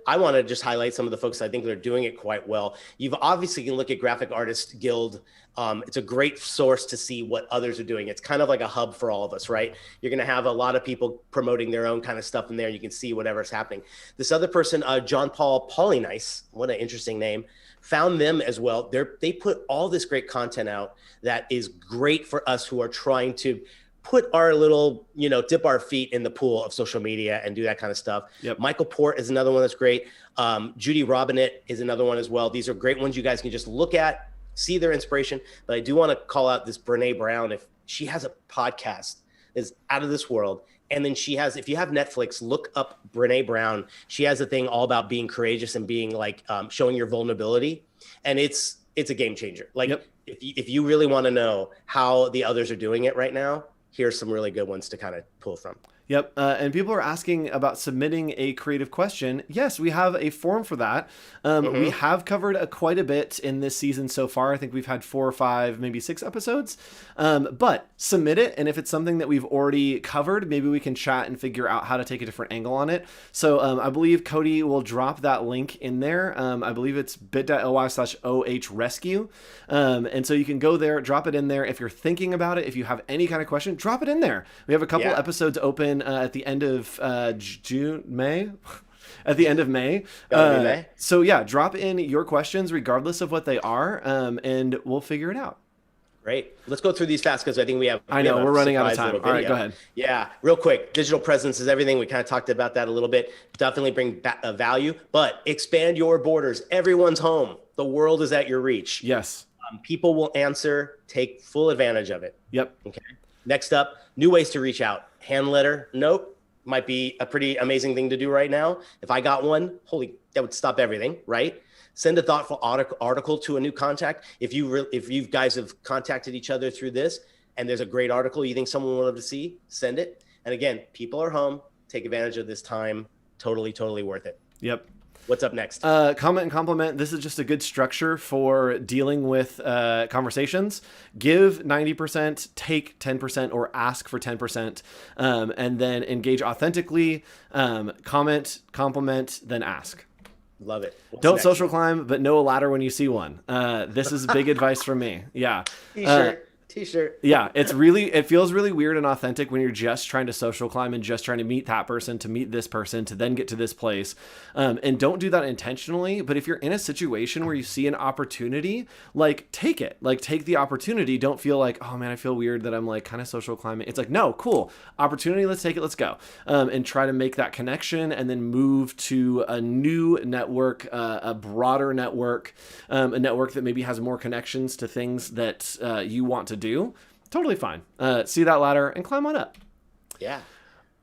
I want to just highlight some of the folks I think that are doing it quite well. You've obviously can look at Graphic Artists Guild. It's a great source to see what others are doing. It's kind of like a hub for all of us, right? You're going to have a lot of people promoting their own kind of stuff in there. You can see whatever's happening. This other person, John Paul Polynice, what an interesting name, found them as well. They put all this great content out that is great for us who are trying to put our little, dip our feet in the pool of social media and do that kind of stuff. Yep. Michael Port is another one that's great. Judy Robinette is another one as well. These are great ones you guys can just look at, see their inspiration. But I do want to call out this Brene Brown. If she has a podcast that's out of this world. And then if you have Netflix, look up Brene Brown. She has a thing all about being courageous and being like showing your vulnerability. And it's a game changer. Like if you really want to know how the others are doing it right now, here's some really good ones to kind of pull from. Yep. And people are asking about submitting a creative question. Yes, we have a form for that. We have covered quite a bit in this season so far. I think we've had 4 or 5, maybe 6 episodes. But submit it. And if it's something that we've already covered, maybe we can chat and figure out how to take a different angle on it. So I believe Cody will drop that link in there. I believe it's bit.ly/ohrescue. And so you can go there, drop it in there. If you're thinking about it, if you have any kind of question, drop it in there. We have a couple episodes open at the end of May. At the end of May. So yeah, drop in your questions regardless of what they are, and we'll figure it out. Great. Let's go through these fast because I think we're running out of time. All right, go ahead. Yeah, real quick. Digital presence is everything. We kind of talked about that a little bit. Definitely bring value, but expand your borders. Everyone's home. The world is at your reach. Yes. People will answer. Take full advantage of it. Yep. Okay. Next up, new ways to reach out. Hand letter. Nope. Might be a pretty amazing thing to do right now. If I got one, that would stop everything, right? Send a thoughtful article to a new contact. If you guys have contacted each other through this and there's a great article you think someone would love to see, send it. And again, people are home. Take advantage of this time. Totally, totally worth it. Yep. What's up next? Comment and compliment. This is just a good structure for dealing with conversations. Give 90%, take 10%, or ask for 10%, and then engage authentically. Comment, compliment, then ask. Love it. Don't social climb, but know a ladder when you see one. This is big advice from me. Yeah. T-shirt. Yeah, it feels really weird and authentic when you're just trying to social climb and just trying to meet that person, to meet this person, to then get to this place. And don't do that intentionally. But if you're in a situation where you see an opportunity, like take it. Like take the opportunity. Don't feel like, oh man, I feel weird that I'm like kind of social climbing. It's like, no, cool. Opportunity, let's take it, let's go. And try to make that connection and then move to a new network, a broader network, a network that maybe has more connections to things that you want to do, Totally fine. See that ladder and climb on up. Yeah.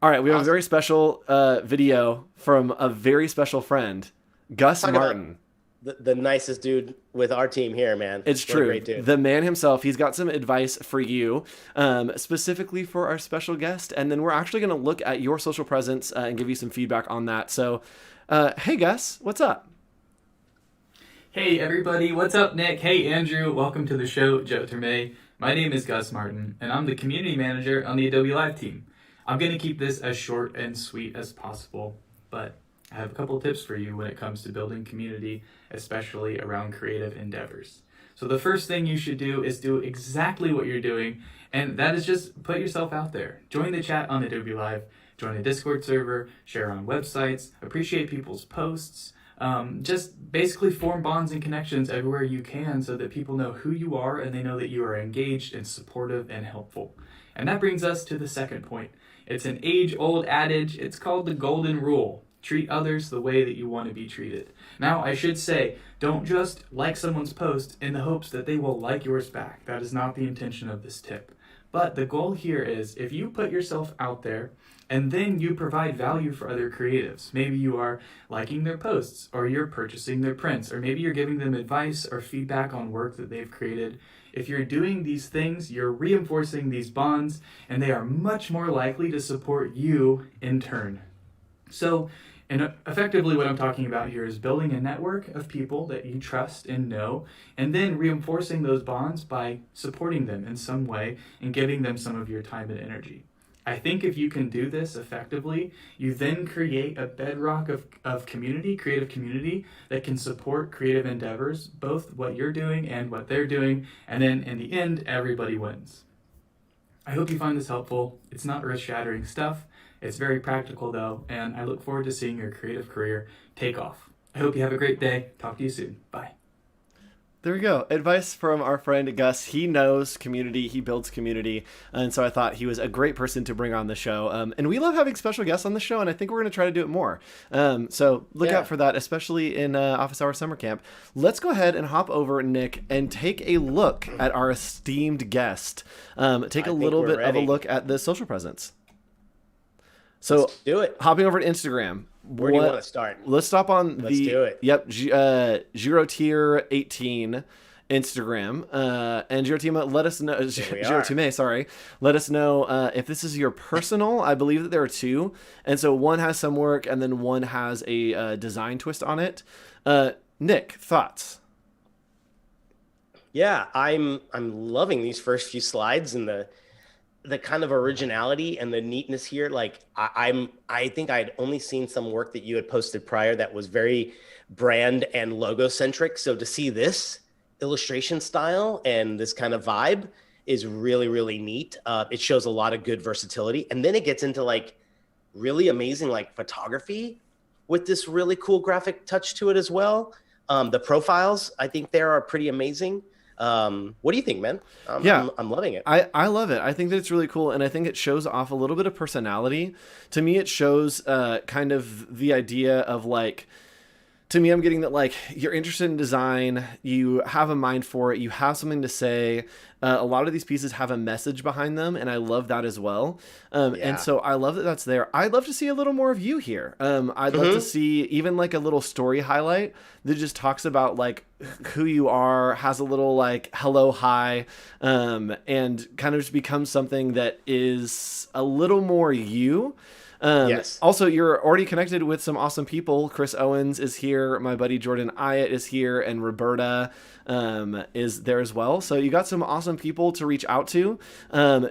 All right, we have a Awesome. very special video from a very special friend, Gus Talk about Martin. the nicest dude with our team here, man. It's What a true. great dude. The man himself, he's got some advice for you, specifically for our special guest. And then we're actually going to look at your social presence and give you some feedback on that. So, hey, Gus, what's up? Hey everybody, what's up, Nick? Hey Andrew, welcome to the show, Jyotirmya. My name is Gus Martin, and I'm the community manager on the Adobe Live team. I'm going to keep this as short and sweet as possible, but I have a couple tips for you when it comes to building community, especially around creative endeavors. So the first thing you should do is do exactly what you're doing, and that is just put yourself out there. Join the chat on Adobe Live, join a Discord server, share on websites, appreciate people's posts, just basically form bonds and connections everywhere you can so that people know who you are and they know that you are engaged and supportive and helpful. And that brings us to the second point. It's an age-old adage. It's called the golden rule. Treat others the way that you want to be treated. Now, I should say, don't just like someone's post in the hopes that they will like yours back. That is not the intention of this tip. But the goal here is if you put yourself out there and then you provide value for other creatives. Maybe you are liking their posts, or you're purchasing their prints, or maybe you're giving them advice or feedback on work that they've created. If you're doing these things, you're reinforcing these bonds, and they are much more likely to support you in turn. So, and effectively what I'm talking about here is building a network of people that you trust and know, and then reinforcing those bonds by supporting them in some way and giving them some of your time and energy. I think if you can do this effectively, you then create a bedrock of community, creative community, that can support creative endeavors, both what you're doing and what they're doing, and then in the end, everybody wins. I hope you find this helpful. It's not earth-shattering stuff. It's very practical though, and I look forward to seeing your creative career take off. I hope you have a great day. Talk to you soon. Bye. There we go. Advice from our friend Gus. He knows community. He builds community. And so I thought he was a great person to bring on the show. And we love having special guests on the show, and I think we're going to try to do it more. So look out for that, especially in Office Hour Summer Camp. Let's go ahead and hop over, Nick, and take a look at our esteemed guest. Take a little bit of a look at the social presence. So Let's do it. Hopping over to Instagram. Where do you want to start? Let's stop on Let's do it. Yep, Jyotirmya Instagram. And Jyotirmya, let us know. Jyotirmya, sorry. Let us know if this is your personal. I believe that there are two, and so one has some work, and then one has a design twist on it. Nick, thoughts? Yeah, I'm loving these first few slides and the kind of originality and the neatness here. Like I think I'd only seen some work that you had posted prior that was very brand and logo centric. So to see this illustration style and this kind of vibe is really, really neat. It shows a lot of good versatility. And then it gets into like really amazing like photography with this really cool graphic touch to it as well. The profiles, I think there are pretty amazing. What do you think, man? I'm loving it. I love it. I think that it's really cool, and I think it shows off a little bit of personality. To me, it shows kind of the idea of like, to me, I'm getting that like you're interested in design, you have a mind for it, you have something to say. A lot of these pieces have a message behind them, and I love that as well. And so I love that that's there. I'd love to see a little more of you here. I'd love to see even like a little story highlight that just talks about like who you are, has a little like hello, hi, and kind of just becomes something that is a little more you. Yes. Also, you're already connected with some awesome people. Chris Owens is here. My buddy Jordan Ayatt is here, and Roberta is there as well. So you got some awesome people to reach out to.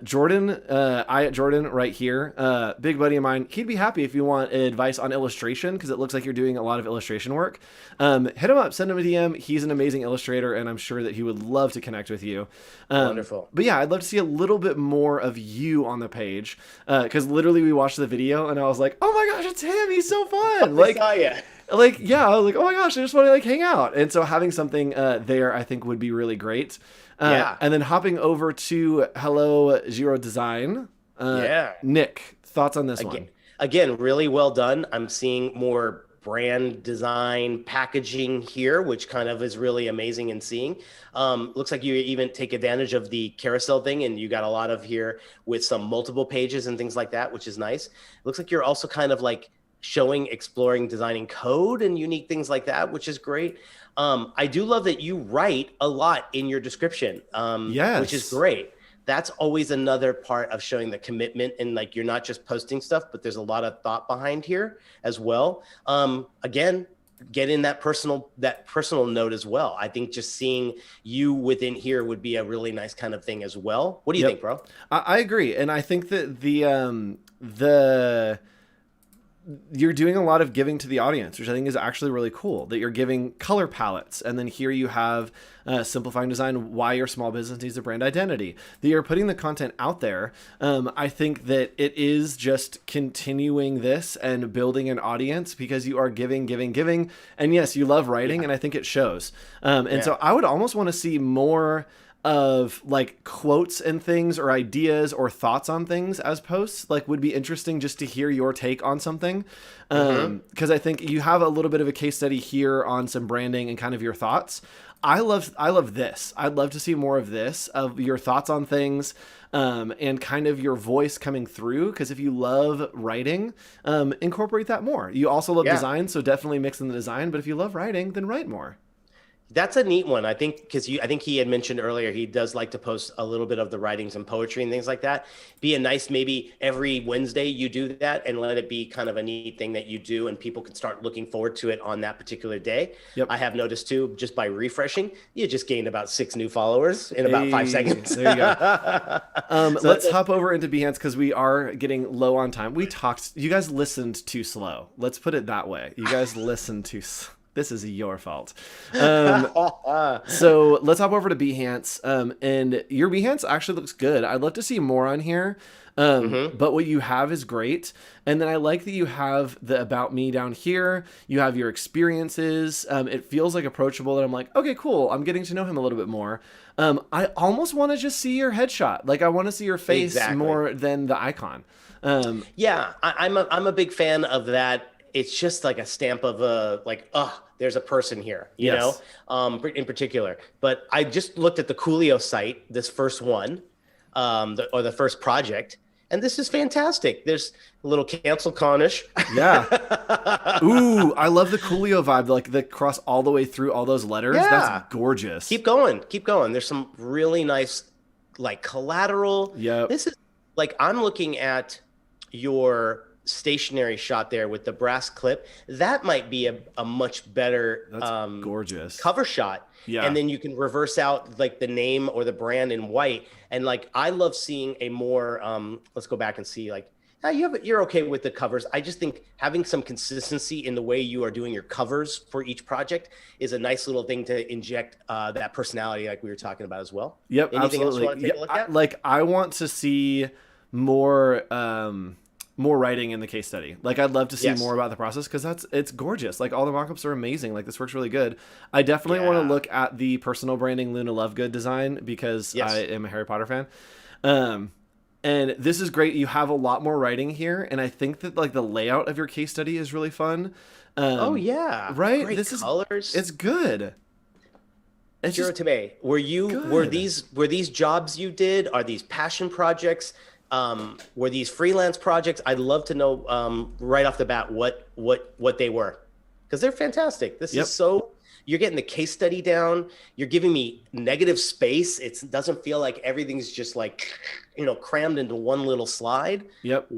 Jordan, Ayatt Jordan right here, big buddy of mine. He'd be happy if you want advice on illustration, because it looks like you're doing a lot of illustration work. Hit him up, send him a DM. He's an amazing illustrator, and I'm sure that he would love to connect with you. Wonderful. But yeah, I'd love to see a little bit more of you on the page, because literally we watched the video and I was like, oh my gosh, it's him. He's so fun. Like, I saw ya. Like, yeah, I was like, oh my gosh, I just want to like hang out. And so having something there, I think would be really great. And then hopping over to Hello Zero Design. Nick, thoughts on this one? Again, really well done. I'm seeing more brand design packaging here, which kind of is really amazing in seeing. Looks like you even take advantage of the carousel thing, and you got a lot of here with some multiple pages and things like that, which is nice. It looks like you're also kind of like showing, exploring, designing code and unique things like that, which is great. I do love that you write a lot in your description, which is great. That's always another part of showing the commitment, and like you're not just posting stuff, but there's a lot of thought behind here as well. Again, get in that personal note as well. I think just seeing you within here would be a really nice kind of thing as well. What do you think, bro? I agree, and I think that the you're doing a lot of giving to the audience, which I think is actually really cool, that you're giving color palettes. And then here you have simplifying design, why your small business needs a brand identity, that you're putting the content out there. I think that it is just continuing this and building an audience because you are giving. And yes, you love writing, and I think it shows. So I would almost want to see more of like quotes and things, or ideas or thoughts on things as posts. Like, would be interesting just to hear your take on something. Because I think you have a little bit of a case study here on some branding and kind of your thoughts. I love this. I'd love to see more of this, of your thoughts on things, and kind of your voice coming through. Because if you love writing, incorporate that more. You also love design, so definitely mix in the design. But if you love writing, then write more. That's a neat one, I think, because I think he had mentioned earlier he does like to post a little bit of the writings and poetry and things like that. Be a nice, maybe every Wednesday you do that, and let it be kind of a neat thing that you do, and people can start looking forward to it on that particular day. I have noticed too, just by refreshing, you just gained about 6 new followers in about 5 seconds. There you go. Let's hop over into Behance because we are getting low on time. You guys listened too slow. Let's put it that way. You guys listened too slow. This is your fault. So let's hop over to Behance. And your Behance actually looks good. I'd love to see more on here. But what you have is great. And then I like that you have the About Me down here. You have your experiences. It feels like approachable, that I'm like, okay, cool. I'm getting to know him a little bit more. I almost want to just see your headshot. Like, I want to see your face more than the icon. I'm a big fan of that. It's just like a stamp of there's a person here, you know, in particular. But I just looked at the Coolio site, this first one, the first project, and this is fantastic. There's a little cancel Cornish. Yeah. Ooh, I love the Coolio vibe, like the cross all the way through all those letters. Yeah. That's gorgeous. Keep going. There's some really nice, like, collateral. Yeah. This is like, I'm looking at your stationary shot there with the brass clip. That might be a much better gorgeous cover shot. Yeah. And then you can reverse out like the name or the brand in white. And like, I love seeing a more let's go back and see, like, you're okay with the covers. I just think having some consistency in the way you are doing your covers for each project is a nice little thing to inject that personality, like we were talking about as well. Yep. Anything absolutely. else you want to take a look at? I want to see more writing in the case study. Like, I'd love to see more about the process, because it's gorgeous. Like, all the mockups are amazing. Like, this works really good. I definitely want to look at the personal branding Luna Lovegood design, because I am a Harry Potter fan. And this is great. You have a lot more writing here, and I think that like the layout of your case study is really fun. Right? Great colors. It's good. It's Jyotirmya, were these jobs you did? Are these passion projects? Were these freelance projects? I'd love to know right off the bat what they were, because they're fantastic. This is so, you're getting the case study down. You're giving me negative space. It doesn't feel like everything's just like, crammed into one little slide. Yep.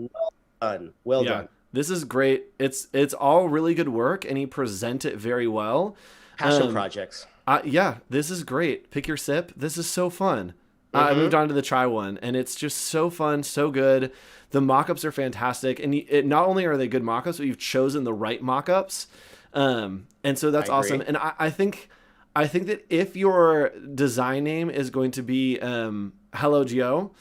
Well done. This is great. It's all really good work, and you present it very well. Passion projects. This is great. Pick your sip. This is so fun. I moved on to the try one, and it's just so fun, so good. The mock-ups are fantastic, and not only are they good mock-ups, but you've chosen the right mock-ups, and so that's awesome. And I think that if your design name is going to be Hello Gio,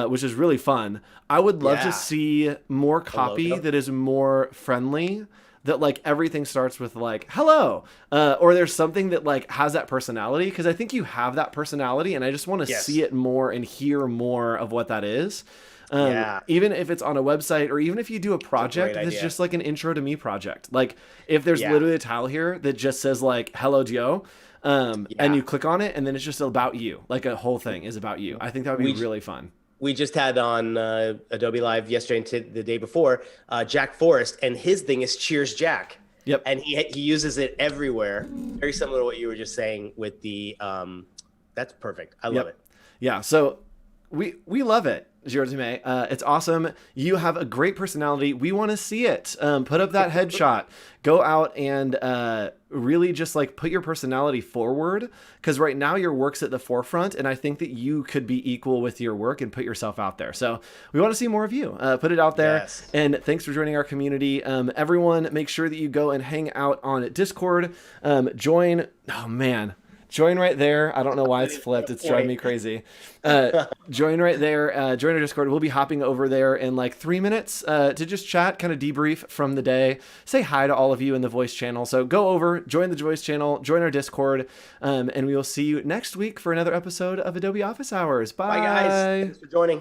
which is really fun, I would love to see more copy that is more friendly. That like everything starts with like hello, or there's something that like has that personality, because I think you have that personality, and I just want to see it more and hear more of what that is. Yeah. Even if it's on a website, or even if you do a project great that's idea. just like an intro to me project. Like if there's Yeah. literally a tile here that just says like hello Joe, and Yeah. you click on it and then it's just about you, like a whole thing is about you. I think that would be really fun. We just had on Adobe Live yesterday and the day before, Jack Forrest, and his thing is Cheers Jack. Yep. And he uses it everywhere. Very similar to what you were just saying with the that's perfect. I love it. Yeah, so we love it, Jyotirmya. It's awesome. You have a great personality. We want to see it. Put up that headshot. Go out and really just like put your personality forward, because right now your work's at the forefront, and I think that you could be equal with your work and put yourself out there. So we want to see more of you. Put it out there. Yes. And thanks for joining our community. Everyone, make sure that you go and hang out on Discord. Join. Oh man. Join right there. I don't know why it's flipped. It's driving me crazy. Join right there. Join our Discord. We'll be hopping over there in like 3 minutes to just chat, kind of debrief from the day. Say hi to all of you in the voice channel. So go over, join the voice channel, join our Discord, and we will see you next week for another episode of Adobe Office Hours. Bye. Bye, guys. Thanks for joining.